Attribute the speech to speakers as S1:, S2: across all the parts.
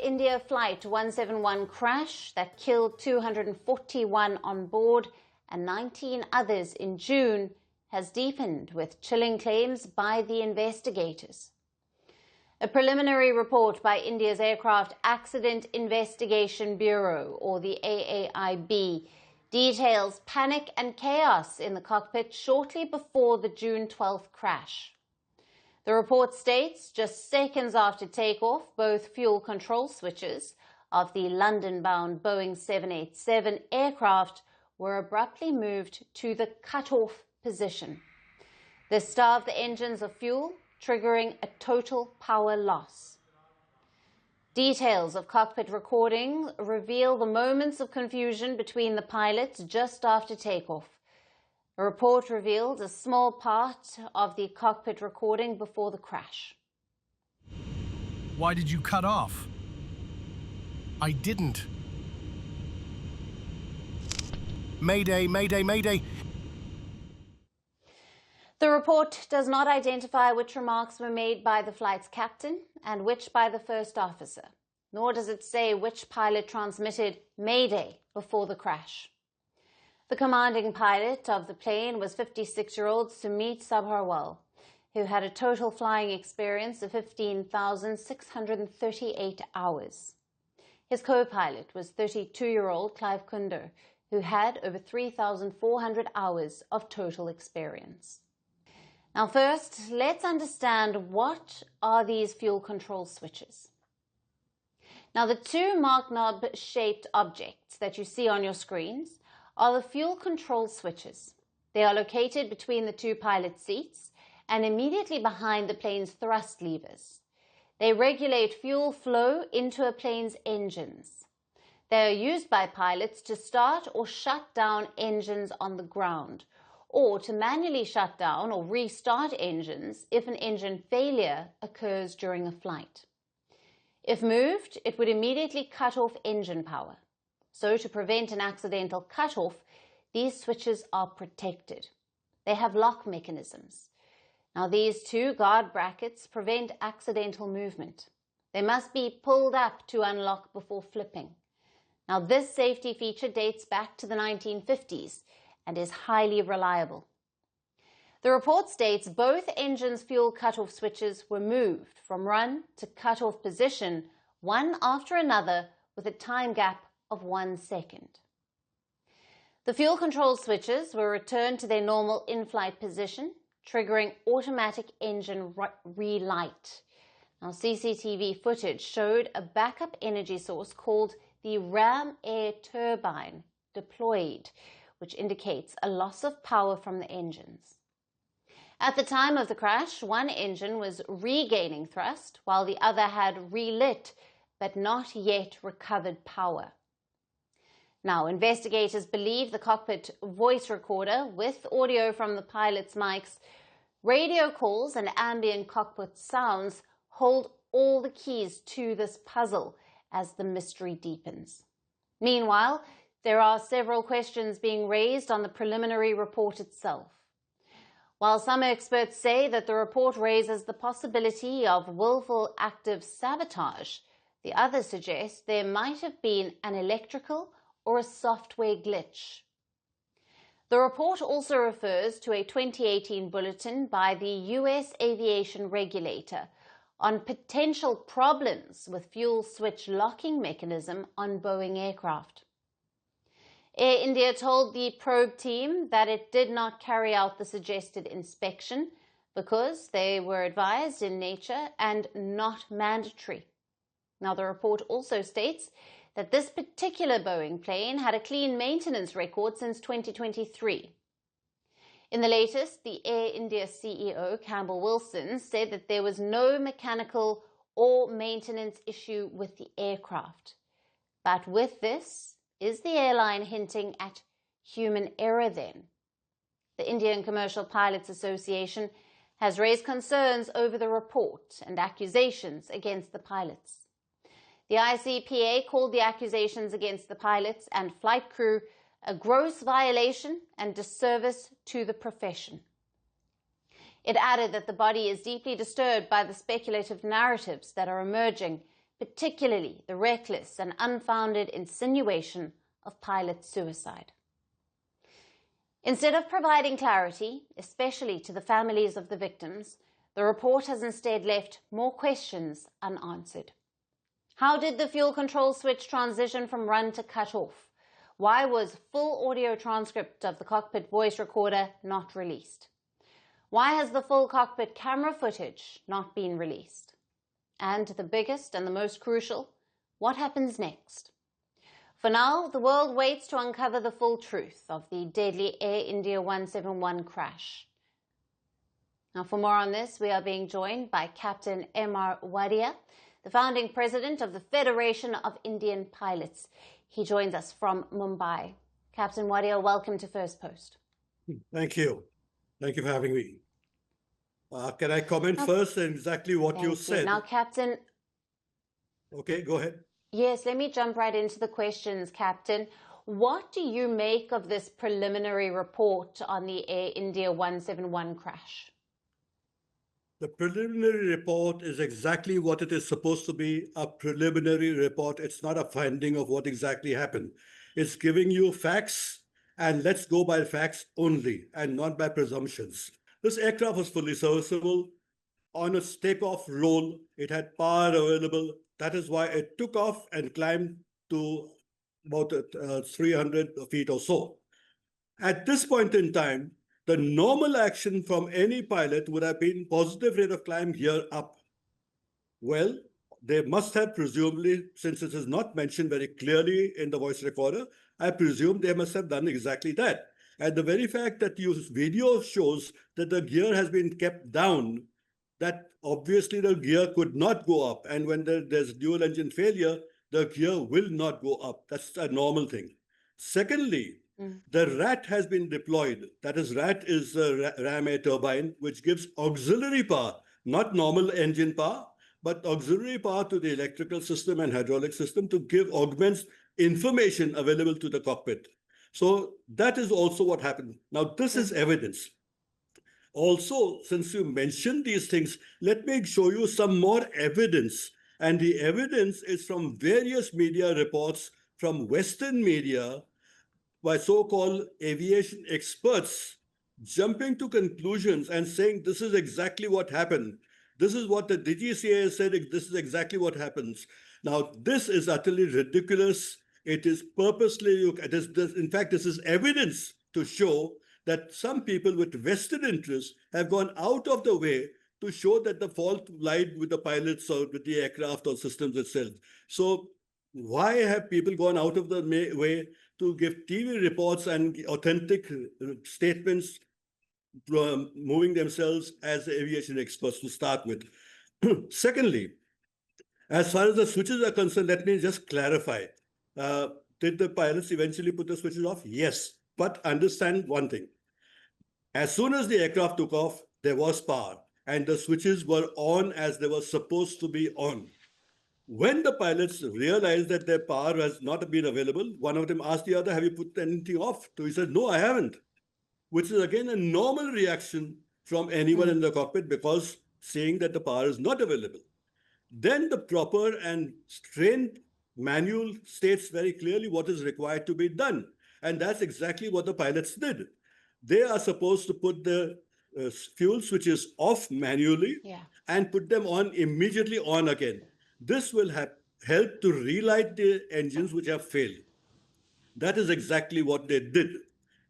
S1: India Flight 171 crash that killed 241 on board and 19 others in June has deepened, with chilling claims by the investigators. A preliminary report by India's Aircraft Accident Investigation Bureau, or the AAIB, details panic and chaos in the cockpit shortly before the June 12th crash. The report states just seconds after takeoff, both fuel control switches of the London-bound Boeing 787 aircraft were abruptly moved to the cutoff position. This starved the engines of fuel, triggering a total power loss. Details of cockpit recording reveal the moments of confusion between the pilots just after takeoff. A report revealed a small part of the cockpit recording before the crash.
S2: Why did you cut off? I didn't. Mayday, mayday, mayday.
S1: The report does not identify which remarks were made by the flight's captain and which by the first officer, nor does it say which pilot transmitted Mayday before the crash. The commanding pilot of the plane was 56-year-old Sumit Sabharwal, who had a total flying experience of 15,638 hours. His co-pilot was 32-year-old Clive Kunder, who had over 3,400 hours of total experience. Now first, let's understand what are these fuel control switches. Now the two mark knob-shaped objects that you see on your screens are the fuel control switches. They are located between the two pilot seats and immediately behind the plane's thrust levers. They regulate fuel flow into a plane's engines. They are used by pilots to start or shut down engines on the ground, or to manually shut down or restart engines if an engine failure occurs during a flight. If moved, it would immediately cut off engine power. So to prevent an accidental cutoff, these switches are protected. They have lock mechanisms. Now these two guard brackets prevent accidental movement. They must be pulled up to unlock before flipping. Now this safety feature dates back to the 1950s and is highly reliable. The report states both engines' fuel cutoff switches were moved from run to cutoff position, one after another, with a time gap of 1 second. The fuel control switches were returned to their normal in-flight position, triggering automatic engine relight. Now, CCTV footage showed a backup energy source called the ram air turbine deployed, which indicates a loss of power from the engines. At the time of the crash, one engine was regaining thrust, while the other had relit but not yet recovered power. Now, investigators believe the cockpit voice recorder, with audio from the pilot's mics, radio calls and ambient cockpit sounds, hold all the keys to this puzzle as the mystery deepens. Meanwhile, there are several questions being raised on the preliminary report itself. While some experts say that the report raises the possibility of willful active sabotage, the others suggest there might have been an electrical or a software glitch. The report also refers to a 2018 bulletin by the US aviation regulator on potential problems with fuel switch locking mechanism on Boeing aircraft. Air India told the probe team that it did not carry out the suggested inspection because they were advised in nature and not mandatory. Now, the report also states that this particular Boeing plane had a clean maintenance record since 2023. In the latest, the Air India CEO, Campbell Wilson, said that there was no mechanical or maintenance issue with the aircraft. But with this, is the airline hinting at human error then? The Indian Commercial Pilots Association has raised concerns over the report and accusations against the pilots. The ICPA called the accusations against the pilots and flight crew a gross violation and disservice to the profession. It added that the body is deeply disturbed by the speculative narratives that are emerging, particularly the reckless and unfounded insinuation of pilot suicide. Instead of providing clarity, especially to the families of the victims, the report has instead left more questions unanswered. How did the fuel control switch transition from run to cut off? Why was full audio transcript of the cockpit voice recorder not released? Why has the full cockpit camera footage not been released? And the biggest and the most crucial, what happens next? For now, the world waits to uncover the full truth of the deadly Air India 171 crash. Now, for more on this, we are being joined by Captain M.R. Wadia, the founding president of the Federation of Indian Pilots. He joins us from Mumbai. Captain Wadia, welcome to Firstpost.
S3: Thank you. Thank you for having me. Can I comment first on exactly what you said?
S1: Now, Captain.
S3: Okay, go ahead.
S1: Yes, let me jump right into the questions, Captain. What do you make of this preliminary report on the Air India 171 crash?
S3: The preliminary report is exactly what it is supposed to be, a preliminary report. It's not a finding of what exactly happened. It's giving you facts, and let's go by facts only and not by presumptions. This aircraft was fully serviceable. On its takeoff roll, it had power available. That is why it took off and climbed to about 300 feet or so. At this point in time, the normal action from any pilot would have been positive rate of climb here up. Well, they must have presumably, since it is not mentioned very clearly in the voice recorder, I presume they must have done exactly that. And the very fact that your video shows that the gear has been kept down, that obviously the gear could not go up. And when there's dual engine failure, the gear will not go up. That's a normal thing. Secondly, the RAT has been deployed. That is, RAT is a ram air turbine, which gives auxiliary power, not normal engine power, but auxiliary power to the electrical system and hydraulic system to augments information available to the cockpit. So that is also what happened. Now, this is evidence. Also, since you mentioned these things, let me show you some more evidence. And the evidence is from various media reports, from Western media, by so-called aviation experts, jumping to conclusions and saying this is exactly what happened. This is what the DGCA said, this is exactly what happens. Now, this is utterly ridiculous. It is purposely, in fact, this is evidence to show that some people with vested interests have gone out of the way to show that the fault lied with the pilots or with the aircraft or systems itself. So why have people gone out of the way to give TV reports and authentic statements, moving themselves as aviation experts to start with? Secondly, as far as the switches are concerned, let me just clarify. Did the pilots eventually put the switches off? Yes, but understand one thing. As soon as the aircraft took off, there was power, and the switches were on as they were supposed to be on. When the pilots realized that their power has not been available, one of them asked the other, have you put anything off? So he said, no, I haven't, which is again a normal reaction from anyone in the cockpit, because saying that the power is not available. Then the proper and trained manual states very clearly what is required to be done. And that's exactly what the pilots did. They are supposed to put the fuel switches off manually and put them on immediately on again. This will help to relight the engines which have failed. That is exactly what they did.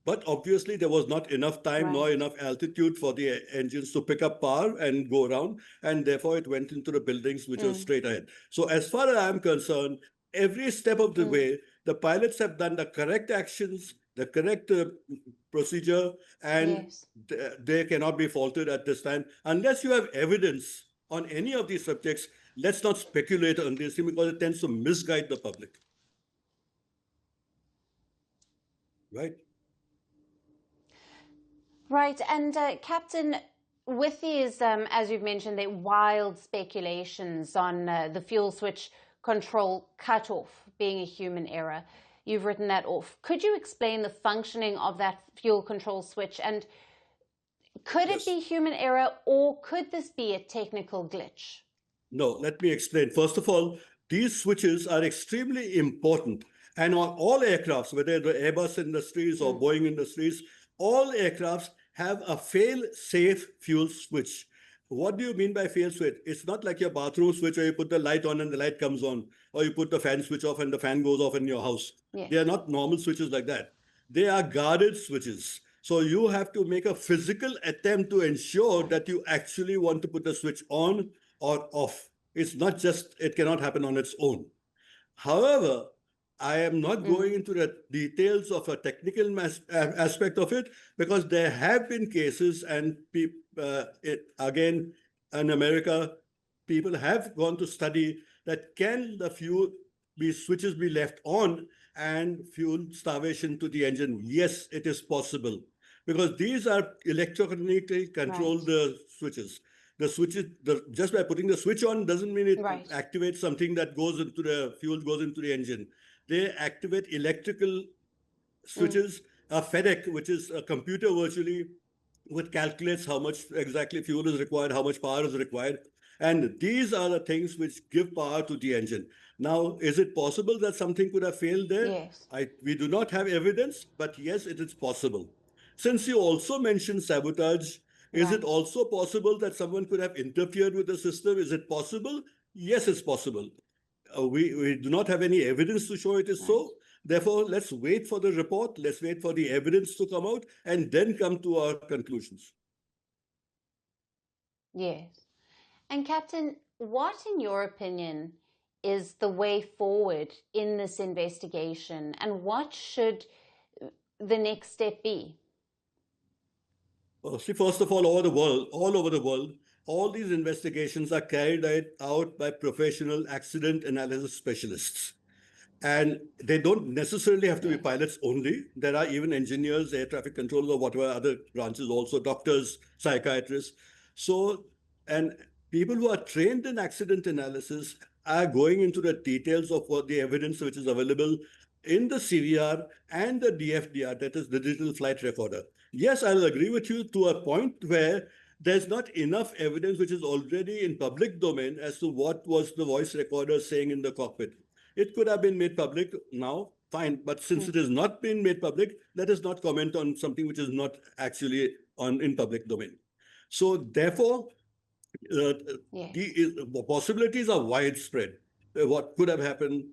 S3: But obviously, there was not enough time nor enough altitude for the engines to pick up power and go around. And therefore, it went into the buildings which were straight ahead. So as far as I'm concerned, every step of the way, the pilots have done the correct actions, the correct procedure, and they cannot be faulted at this time. Unless you have evidence on any of these subjects, let's not speculate on this because it tends to misguide the public. Right?
S1: Right. And Captain, with these, as you've mentioned, the wild speculations on the fuel switch control cutoff being a human error, you've written that off. Could you explain the functioning of that fuel control switch? And could it be human error, or could this be a technical glitch?
S3: No, let me explain. First of all, these switches are extremely important. And on all aircrafts, whether the Airbus industries or Boeing industries, all aircrafts have a fail-safe fuel switch. What do you mean by fail switch? It's not like your bathroom switch where you put the light on and the light comes on, or you put the fan switch off and the fan goes off in your house.
S1: Yes.
S3: They are not normal switches like that. They are guarded switches. So you have to make a physical attempt to ensure that you actually want to put the switch on or off. It's not just, it cannot happen on its own. However, I am not going into the details of a technical aspect of it, because there have been cases, and again, in America, people have gone to study that can the fuel switches be left on and fuel starvation to the engine. Yes, it is possible, because these are electronically controlled switches. The switches, just by putting the switch on doesn't mean it activates something that goes into the fuel, goes into the engine. They activate electrical switches, a FedEx, which is a computer virtually, which calculates how much exactly fuel is required, how much power is required. And these are the things which give power to the engine. Now, is it possible that something could have failed there?
S1: Yes.
S3: We do not have evidence, but yes, it is possible. Since you also mentioned sabotage, is it also possible that someone could have interfered with the system? Is it possible? Yes, it's possible. We do not have any evidence to show it is so. Therefore, let's wait for the report. Let's wait for the evidence to come out and then come to our conclusions.
S1: Yes. And Captain, what, in your opinion, is the way forward in this investigation, and what should the next step be?
S3: Well, see, first of all over the world, all these investigations are carried out by professional accident analysis specialists. And they don't necessarily have to be pilots only. There are even engineers, air traffic controllers, or whatever other branches also, doctors, psychiatrists. So, and people who are trained in accident analysis are going into the details of what the evidence which is available in the CVR and the DFDR, that is the digital flight recorder. Yes, I'll agree with you to a point where there's not enough evidence which is already in public domain as to what was the voice recorder saying in the cockpit. It could have been made public now, fine. But since it has not been made public, let us not comment on something which is not actually in public domain. So therefore, the possibilities are widespread. What could have happened?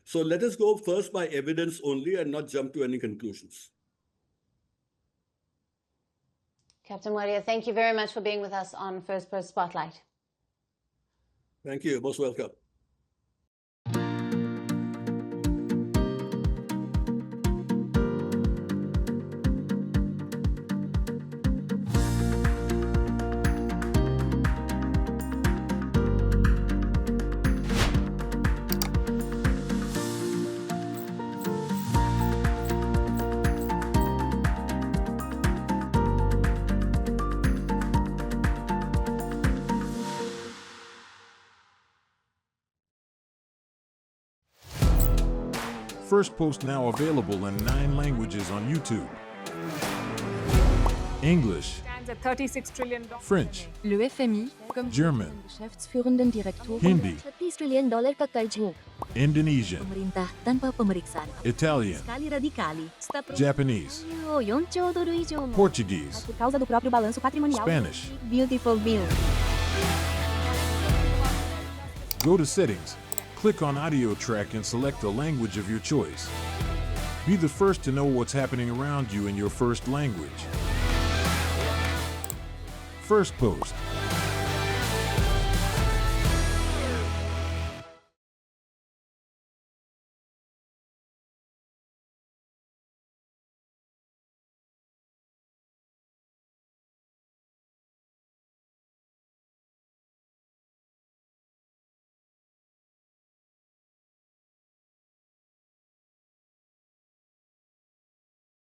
S3: So let us go first by evidence only and not jump to any conclusions.
S1: Captain Wadia, thank you very much for being with us on Firstpost Spotlight.
S3: Thank you. Most welcome.
S4: Firstpost now available in 9 languages on YouTube. English,
S5: Stands at $36 trillion.
S4: French,
S6: Le FMI, comme
S4: German,
S6: Geschäftsführenden Direktor,
S4: Hindi,
S6: $30 trillion ka karjo.
S4: Indonesian,
S6: Pemerintah tanpa pemeriksaan.
S4: Italian,
S6: Sekali radikali.
S4: Japanese,
S6: $4 trilhão.
S4: Portuguese,
S6: Por causa do próprio balanço patrimonial.
S4: Spanish.
S6: Beautiful bill.
S4: Go to Settings, click on Audio Track and select a language of your choice. Be the first to know what's happening around you in your first language. Firstpost.